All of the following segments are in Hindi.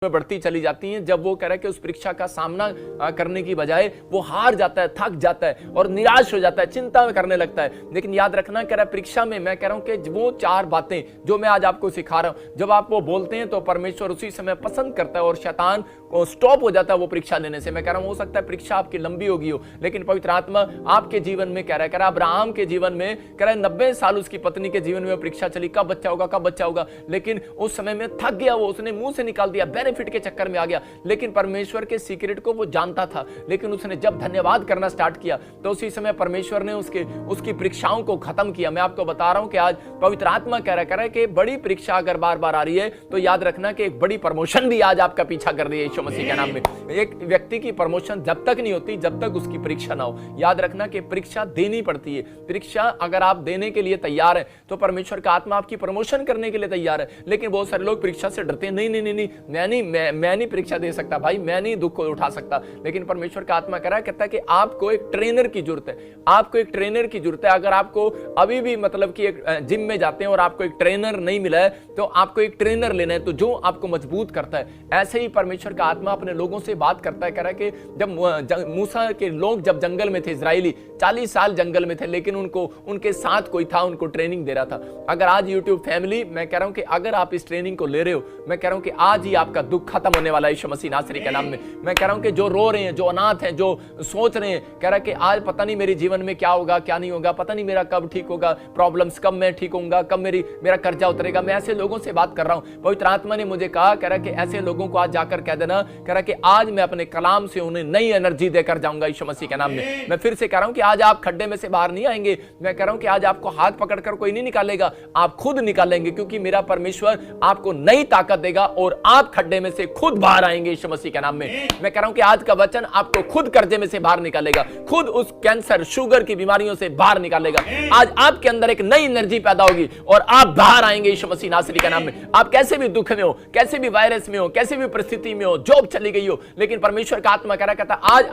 में बढ़ती चली जाती हैं, जब वो कह रहा है कि उस परीक्षा का सामना करने की बजाय वो हार जाता है, थक जाता है और निराश हो जाता है, चिंता में करने लगता है। लेकिन याद रखना, कह रहा है परीक्षा में मैं कह रहा हूं कि वो 4 बातें जो मैं आज आपको सिखा रहा हूं, जब आप वो बोलते हैं तो परमेश्वर उसी समय पसंद करता है और शैतान स्टॉप हो जाता है वो परीक्षा लेने से। मैं कह रहा हूं हो सकता है परीक्षा आपकी लंबी होगी हो, लेकिन पवित्र आत्मा आपके जीवन में कह रहा है अब्राहम के जीवन में कह रहा है 90 साल उसकी पत्नी के जीवन में परीक्षा चली, कब बच्चा होगा, कब बच्चा होगा, लेकिन उस समय में थक गया, वो उसने मुंह से निकाल दिया, बेनिफिट के चक्कर में आ गया। लेकिन परमेश्वर के सीक्रेट को वो जानता था, लेकिन उसने जब धन्यवाद करना स्टार्ट किया तो उसी समय परमेश्वर ने उसकी परीक्षाओं को खत्म किया। मैं आपको बता रहा हूं कि आज पवित्र आत्मा कह रहा है कि बड़ी परीक्षा अगर बार बार आ रही है तो याद रखना कि एक बड़ी प्रमोशन भी आज आपका पीछा कर रही है यीशु मसीह के नाम में। एक व्यक्ति की प्रमोशन जब तक नहीं होती जब तक उसकी परीक्षा ना हो। याद रखना कि परीक्षा देनी पड़ती है। परीक्षा अगर आप देने के लिए तैयार है तो परमेश्वर का आत्मा आपकी प्रमोशन करने के लिए तैयार है। लेकिन बहुत सारे लोग परीक्षा से डरते हैं, नहीं, मैं नहीं परीक्षा दे सकता भाई, मैं नहीं दुख को उठा सकता। लेकिन परमेश्वर का आत्मा कहता है कि आपको एक ट्रेनर की जरूरत है, आपको एक ट्रेनर की जरूरत है। अगर आपको अभी भी मतलब कि एक जिम में जाते हैं और आपको एक ट्रेनर नहीं मिला है तो आपको एक ट्रेनर लेना है, तो जो आपको मजबूत करता है। ऐसे ही परमेश्वर का आत्मा अपने लोगों से बात करता है, कह रहा है कि जब मूसा के लोग जब जंगल में थे, इजराइली 40 साल जंगल में थे, लेकिन उनके साथ कोई था, उनको ट्रेनिंग दे रहा था। अगर आज यूट्यूब फैमिली, मैं कह रहा हूं कि अगर आप इस ट्रेनिंग को ले रहे हो, मैं कह रहा हूं कि आज ही आपका दुख खत्म होने वाला है यीशु मसीह नासरी के नाम में। मैं कह रहा हूं कि जो रो रहे हैं, जो अनाथ हैं, जो सोच रहे हैं, कह रहा है कि आज पता नहीं मेरे जीवन में क्या होगा क्या नहीं होगा, पता नहीं मेरा कब ठीक होगा, प्रॉब्लम्स कब मैं ठीक होऊंगा, कब मेरा कर्जा उतरेगा। मैं ऐसे लोगों से बात कर रहा हूं। पवित्र आत्मा ने मुझे कहा, कह रहा कि ऐसे लोगों को आज जाकर कह देना, कह रहा कि आज मैं अपने कलाम से उन्हें नई एनर्जी देकर जाऊंगा यीशु मसीह के नाम में। मैं फिर से कह रहा हूं कि आज आप खड्डे में से बाहर नहीं आएंगे। मैं कह रहा हूं कि आज आपको हाथ पकड़कर कोई नहीं निकालेगा, आप खुद निकालेंगे, क्योंकि मेरा परमेश्वर आपको नई ताकत देगा और आप खड्डे में से खुद बाहर आएंगे यीशु मसीह के नाम में। मैं कह रहा हूं कि आज का वचन आपको खुद कर्जे में से बाहर निकालेगा, खुद उस कैंसर शुगर की बीमारियों से बाहर निकालेगा। आज आपके अंदर एक नई एनर्जी पैदा होगी और आप बाहर आएंगे यीशु मसीह नासरी के नाम में। आप कैसे भी दुख में हो, कैसे भी वायरस में हो, कैसे भी परिस्थिति में हो, जॉब चली गई हो, लेकिन परमेश्वर का आत्मा कह रहा कहता आज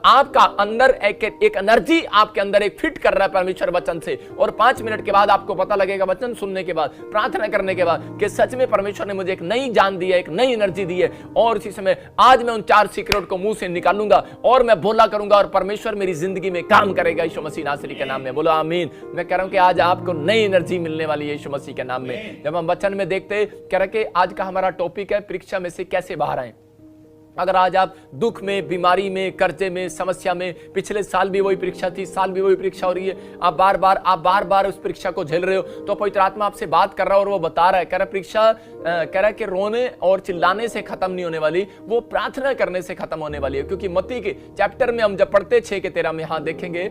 आपका अंदर एक एनर्जी आपके अंदर एक फिट कर रहा है परमेश्वर वचन से। और 5 मिनट के बाद आपको पता लगेगा, वचन सुनने के बाद, प्रार्थना करने के बाद, कि सच में परमेश्वर ने मुझे एक नई जान दी है, एक नई एनर्जी दी है। और इसी समय आज मैं उन 4 सीक्रेट को मुंह से निकालूंगा और मैं बोला करूंगा और परमेश्वर मेरी जिंदगी में काम करेगा यीशु मसीह नासरी के नाम में। बोलो आमीन। मैं कह रहा हूं कि आज आपको नई एनर्जी मिलने वाली है यीशु मसीह के नाम में। जब हम वचन में देखते, कह रहे कि आज का हमारा टॉपिक है परीक्षा में से कैसे बाहर आए। अगर आज आप दुख में, बीमारी में, कर्जे में, समस्या में, पिछले साल भी वही परीक्षा थी, साल भी वही परीक्षा हो रही है, आप बार बार उस परीक्षा को झेल रहे हो, तो पवित्र आत्मा आपसे बात कर रहा है और वो बता रहा है, कह रहा परीक्षा कह रहा है कि रोने और चिल्लाने से खत्म नहीं होने वाली, वो प्रार्थना करने से खत्म होने वाली है। क्योंकि मत्ती के चैप्टर में हम जब पढ़ते 6 के 13 में, हाँ देखेंगे,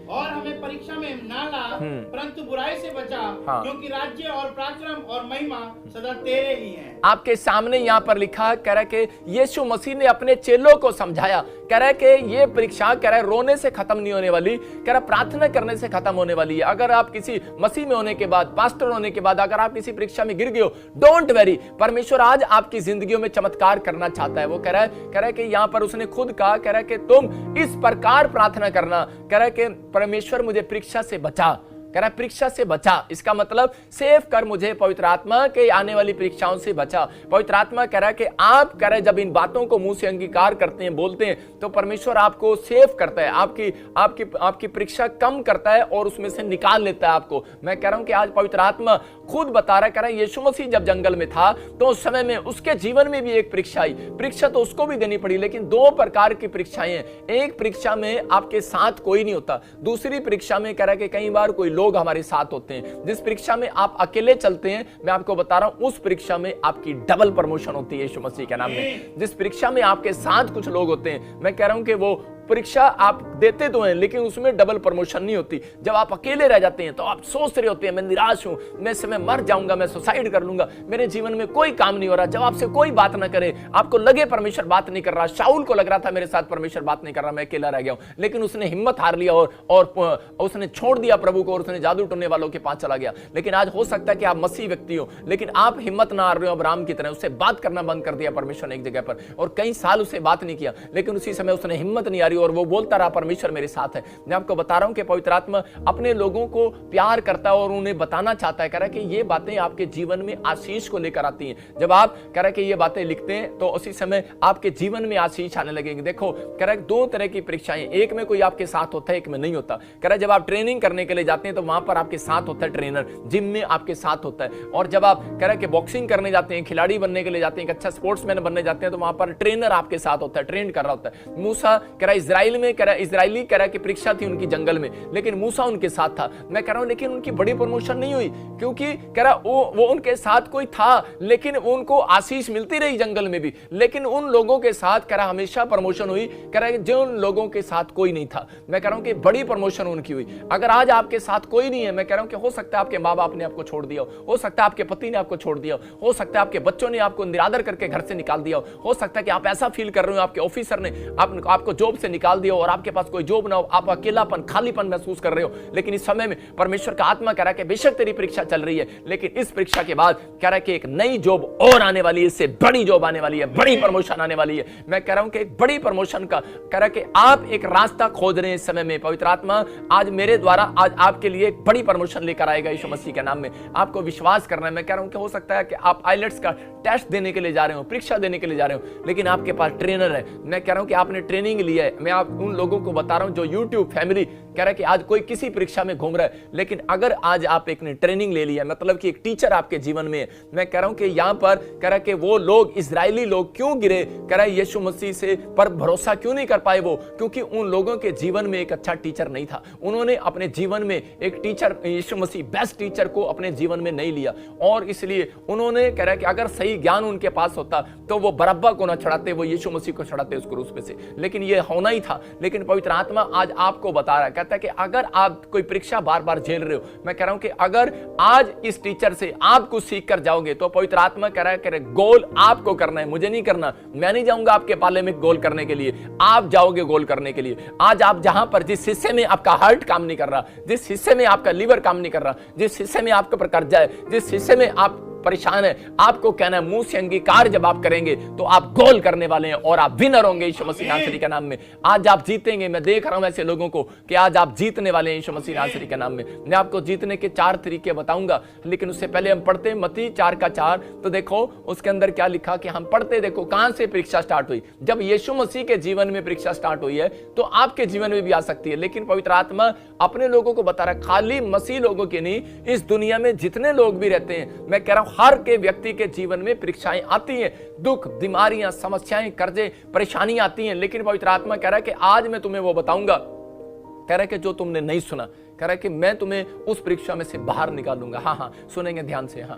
और हमें परीक्षा में ना ला, परंतु बुराई से बचा, हाँ। क्योंकि राज्य और पराक्रम और महिमा सदा तेरे ही हैं। आपके सामने यहाँ पर लिखा, कह रहा है कि यीशु मसीह ने अपने चेलों को समझाया, कह रहा है कि ये परीक्षा, कह रहा है रोने से खत्म नहीं होने वाली, कह रहा प्रार्थना करने से खत्म होने वाली है। अगर आप किसी मसीह में होने के बाद, पास्टर होने के बाद, अगर आप किसी परीक्षा में गिर गए हो, डोंट वेरी, परमेश्वर आज आपकी जिंदगियों में चमत्कार करना चाहता है। वो कह रहा है कि यहाँ पर उसने खुद कहा, कह रहा है कि तुम इस प्रकार प्रार्थना करना, कह रहा है कि परमेश्वर मुझे परीक्षा से बचा, कह रहा परीक्षा से बचा, इसका मतलब सेव कर मुझे पवित्र आत्मा के आने वाली परीक्षाओं से बचा। पवित्र आत्मा कह रहा है कि आप, कह रहे जब इन बातों को मुंह से अंगीकार करते हैं, बोलते हैं, तो परमेश्वर आपको सेव करता है, आपकी परीक्षा कम करता है और उसमें से निकाल लेता है आपको। मैं कह रहा हूं कि आज पवित्र आत्मा खुद बता रहा है, कह रहा है यीशु मसीह जब जंगल में था तो उस समय में उसके जीवन में भी एक परीक्षा आई। परीक्षा तो उसको भी देनी पड़ी, लेकिन 2 प्रकार की परीक्षाएं हैं। एक परीक्षा में आपके साथ कोई नहीं होता, दूसरी परीक्षा में कह रहा है कि कई बार कोई लोग हमारे साथ होते हैं। जिस परीक्षा में आप अकेले चलते हैं, मैं आपको बता रहा हूं, उस परीक्षा में आपकी डबल प्रमोशन होती है यीशु मसीह के नाम में। जिस परीक्षा में आपके साथ कुछ लोग होते हैं, मैं कह रहा हूं कि वो परीक्षा आप देते तो हैं, लेकिन उसमें डबल प्रमोशन नहीं होती। जब आप अकेले रह जाते हैं तो आप सोच रहे होते हैं, मैं निराश हूं, मैं इस समय मर जाऊंगा, मैं सुसाइड कर लूंगा, मेरे जीवन में कोई काम नहीं हो रहा। जब आपसे कोई बात ना करे, आपको लगे परमेश्वर बात नहीं कर रहा, शाऊल को लग रहा था मेरे साथ परमेश्वर बात नहीं कर रहा, मैं अकेला रह गया हूं, लेकिन उसने हिम्मत हार लिया और उसने छोड़ दिया प्रभु को और उसने जादू टोने वालों के पास चला गया। लेकिन आज हो सकता है कि आप मसीह व्यक्ति हो, लेकिन आप हिम्मत ना हार रहे हो अब्राहम की तरह, उससे बात करना बंद कर दिया परमेश्वर ने एक जगह पर, और कई साल उससे बात नहीं किया, लेकिन उसी समय उसने हिम्मत नहीं हारी रही और वो बोलता रहा परमेश्वर मेरे साथ है। मैं आपको बता रहा हूं कि पवित्र आत्मा अपने लोगों को प्यार करता है और उन्हें बताना चाहता है, कह रहा है कि ये बातें आपके जीवन में आशीष को लेकर आती हैं। जब आप कह रहा है कि ये बातें लिखते हैं तो उसी समय आपके जीवन में आशीष आने लगेंगे। देखो कह रहा है दो तरह की परीक्षाएं, एक में कोई आपके साथ होता है, एक में नहीं होता। कह रहा है जब आप ट्रेनिंग करने के लिए जाते हैं तो वहां पर आपके साथ होता है ट्रेनर, जिम में आपके साथ होता है। और जब आप कह रहा है कि बॉक्सिंग करने जाते हैं, खिलाड़ी बनने के लिए जाते हैं, एक अच्छा स्पोर्ट्समैन बनने जाते हैं, तो वहां पर ट्रेनर आपके साथ होता है, ट्रेन कर रहा होता है। मूसा कह रहा है इजराइल में, कह रहा है इजरायली कह रहा है कि परीक्षा थी उनकी जंगल में, लेकिन मूसा उनके साथ था। मैं कह रहा हूं लेकिन उनकी बड़ी प्रमोशन नहीं हुई, क्योंकि कह रहा वो उनके साथ कोई था, लेकिन उनको आशीष मिलती रही जंगल में भी, लेकिन उन लोगों के साथ कह रहा हमेशा प्रमोशन हुई, कह रहा है जो उन लोगों के साथ कोई नहीं था। मैं कह रहा हूं कि बड़ी प्रमोशन उनकी हुई। अगर आज आपके साथ कोई नहीं है, मैं कह रहा हूं कि हो सकता है आपके माँ बाप ने आपको छोड़ दिया हो सकता है आपके पति ने आपको छोड़ दिया हो सकता है आपके बच्चों ने आपको निरादर करके घर से निकाल दिया हो सकता है कि आप ऐसा फील कर रहे हो आपके ऑफिसर ने आपको जॉब से निकाल दिया और आपके पास कोई जॉब ना हो, आप अकेलापन खालीपन महसूस कर रहे हो। लेकिन इस समय में परमेश्वर का आत्मा कह रहा है कि बेशक तेरी परीक्षा चल रही है, लेकिन इस परीक्षा के बाद कह रहा है कि एक नई जॉब और आने वाली है, इससे बड़ी जॉब आने वाली है, बड़ी प्रमोशन आने वाली है। मैं कह रहा हूं कि एक बड़ी प्रमोशन का कह रहा है कि आप एक रास्ता खोज रहे हैं इस समय में। पवित्र आत्मा आज मेरे द्वारा आज आपके लिए एक बड़ी प्रमोशन लेकर आएगा यीशु मसीह के नाम में। आपको विश्वास करना है। मैं कह रहा हूं कि हो सकता है कि आप आइलेट्स का टेस्ट देने के लिए जा रहे हो, परीक्षा देने के लिए जा रहे हो, लेकिन आपके पास ट्रेनर है। मैं कह रहा हूं कि आपने ट्रेनिंग लिया है। मैं आप उन लोगों को बता रहा हूं जो यूट्यूब फैमिली कह रहा है कि आज कोई किसी परीक्षा में घूम रहा है, लेकिन अगर आज आप एक ने ट्रेनिंग ले लिया, मतलब कि एक टीचर आपके जीवन में है। मैं कह रहा हूं कि यहां पर कह रहा है कि वो लोग इजरायली लोग क्यों गिरे, कह रहा है यीशु मसीह से पर भरोसा क्यों नहीं कर पाए वो, क्योंकि उन लोगों के जीवन में एक अच्छा टीचर नहीं था। उन्होंने अपने जीवन में एक टीचर यीशु मसीह बेस्ट टीचर को अपने जीवन में नहीं लिया, और इसलिए उन्होंने कह रहा है कि अगर सही ज्ञान उनके पास होता तो वो बरअब्बा को ना चढ़ाते, वो यीशु मसीह को चढ़ाते उस क्रूस पे से, लेकिन ये होना ही था। लेकिन पवित्र आत्मा आज आपको बता रहा है, कहता है कि अगर आप कोई परीक्षा बार बार झेल रहे हो, मैं कह रहा हूं कि अगर आज इस टीचर से आप कुछ सीख कर जाओगे तो पवित्र आत्मा कह रहा है कि गोल आपको करना है, मुझे नहीं करना। मैं नहीं जाऊंगा आपके पाले में गोल करने के लिए, आप जाओगे गोल करने के लिए। आज आप जहां पर जिस हिस्से में आपका हार्ट काम नहीं कर रहा, जिस हिस्से में आपका लीवर काम नहीं कर रहा, जिस हिस्से में आपके ऊपर कर्जा है, जिस हिस्से में आप परेशान है, आपको कहना है मुंह से अंगीकार जब आप करेंगे तो आप गोल करने वाले हैं और आप विनर होंगे यीशु मसीह नासरी के नाम में। आज आप जीतेंगे। मैं देख रहा हूं ऐसे लोगों को कि आज आप जीतने वाले हैं यीशु मसीह नासरी के नाम में। मैं आपको जीतने के 4 तरीके बताऊंगा, लेकिन उससे पहले हम पढ़ते हैं मत्ती 4:4। तो देखो उसके अंदर क्या लिखा कि हम पढ़ते, देखो कहां से परीक्षा स्टार्ट हुई। जब यीशु मसीह के जीवन में परीक्षा स्टार्ट हुई है तो आपके जीवन में भी आ सकती है। लेकिन पवित्र आत्मा अपने लोगों को बता रहा है, खाली मसीह लोगों के नहीं, इस दुनिया में जितने लोग भी रहते हैं, मैं कह रहा हूं हर के व्यक्ति के जीवन में परीक्षाएं आती हैं, दुख, बीमारियां, समस्याएं, कर्जे, परेशानियां आती हैं। लेकिन पवित्र आत्मा कह रहा है कि आज मैं तुम्हें वो बताऊंगा, कह रहा है कि जो तुमने नहीं सुना, कह रहा है कि मैं तुम्हें उस परीक्षा में से बाहर निकालूंगा। हाँ, सुनेंगे ध्यान से। हाँ,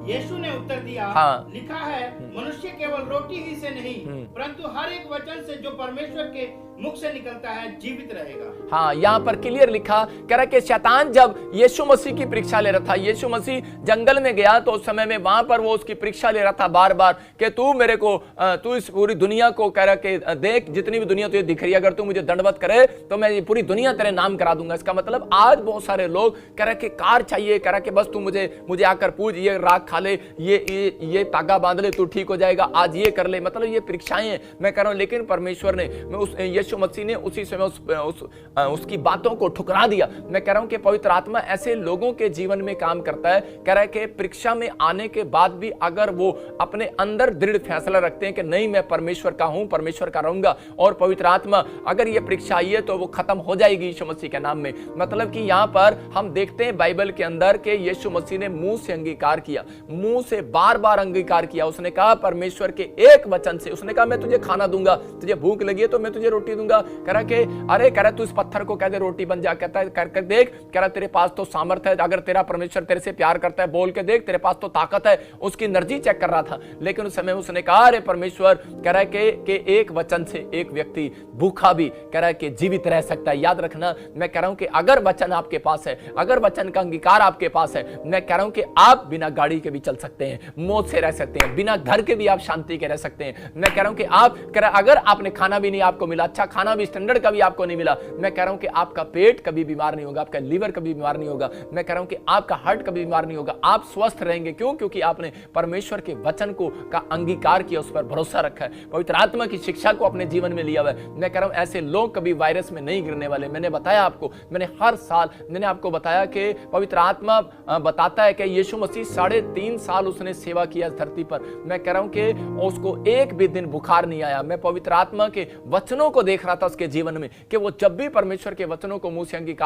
यीशु ने उत्तर दिया, हाँ, लिखा है मनुष्य केवल रोटी ही से नहीं परंतु हर एक वचन से जो परमेश्वर के मुख से निकलता है जीवित रहेगा। हाँ, यहाँ पर क्लियर लिखा, कह रहा कि शैतान जब यीशु मसीह की परीक्षा ले रहा था, यीशु मसीह जंगल में गया तो उस समय में वहां पर वो उसकी परीक्षा ले रहा था बार बार कि तू मेरे को, तू इस पूरी दुनिया को कह रहा कि देख जितनी भी दुनिया तुझे दिख रही है, अगर तू मुझे दंडवत करे तो मैं पूरी दुनिया तेरे नाम करा दूंगा। इसका मतलब आज बहुत सारे लोग कह रहा कि कार चाहिए, कह रहा कि बस तू मुझे आकर पूछ, ये राख खा ले, ये तागा बांध ले, तू ठीक हो जाएगा, आज ये कर ले, मतलब ये परीक्षाएं हैं। मैं कह रहा हूं लेकिन परमेश्वर ने, यीशु मसीह ने उसी समय उसकी बातों को ठुकरा दिया। मैं कह रहा हूं कि पवित्र आत्मा ऐसे लोगों के जीवन में काम करता है, कह रहा है कि परीक्षा में आने के बाद भी अगर वो अपने अंदर दृढ़ फैसला रखते हैं कि नहीं मैं परमेश्वर का हूं, परमेश्वर का रहूंगा, और पवित्र आत्मा अगर ये परीक्षा आई है तो वो खत्म हो जाएगी यीशु मसीह के नाम में। मतलब कि यहां पर हम देखते हैं बाइबल के अंदर कि यीशु मसीह ने मुंह से अंगीकार किया, मुंह से बार बार अंगीकार किया। उसने कहा परमेश्वर के एक वचन से, उसने कहा मैं तुझे खाना दूंगा, तुझे भूख लगी है तो मैं तुझे रोटी दूंगा। कह रहा कि अरे कह रहा तू इस पत्थर को कह दे रोटी बन जा, कहता है कर देख, कह रहा तेरे पास तो सामर्थ्य है, अगर तेरा परमेश्वर तेरे से प्यार करता है बोल के देख, तेरे पास तो ताकत है। उसकी एनर्जी चेक कर रहा था, लेकिन उस समय उसने कहा अरे परमेश्वर, कह रहा है कि एक वचन से एक व्यक्ति भूखा भी कह रहा है कि जीवित रह सकता है। याद रखना, मैं कह रहा हूं कि अगर वचन आपके पास है, अगर वचन का अंगीकार आपके पास है, मैं कह रहा हूं कि आप बिना गाड़ी के भी चल सकते हैं, मौत से रह सकते हैं, बिना घर के भी आप शांति के रह सकते हैं। मैं कह रहा हूं कि आप अगर आपने खाना भी नहीं आपको मिला, अच्छा खाना भी स्टैंडर्ड का भी आपको नहीं मिला, मैं कह रहा हूं कि आपका पेट कभी बीमार नहीं होगा, आपका लीवर कभी बीमार नहीं होगा, मैं कह रहा हूं कि आपका हार्ट कभी बीमार नहीं होगा, आप स्वस्थ रहेंगे। क्यों? क्योंकि आपने परमेश्वर के वचन को का अंगीकार किया, उस पर भरोसा रखा है, पवित्र आत्मा की शिक्षा को अपने जीवन में लिया हुआ है। मैं कह रहा हूं ऐसे लोग कभी वायरस में नहीं गिरने वाले। मैंने बताया आपको, मैंने हर साल मैंने आपको बताया कि पवित्र आत्मा बताता है कि यीशु मसीह 3.5 साल उसने सेवा किया इस धरती पर। मैं कह रहा हूं कि उसको एक भी दिन बुखार नहीं आया। मैं पवित्र आत्मा के वचनों को देख रहा था उसके जीवन में कि वो जब भी परमेश्वर के वचनों को मुंह से अंगीकार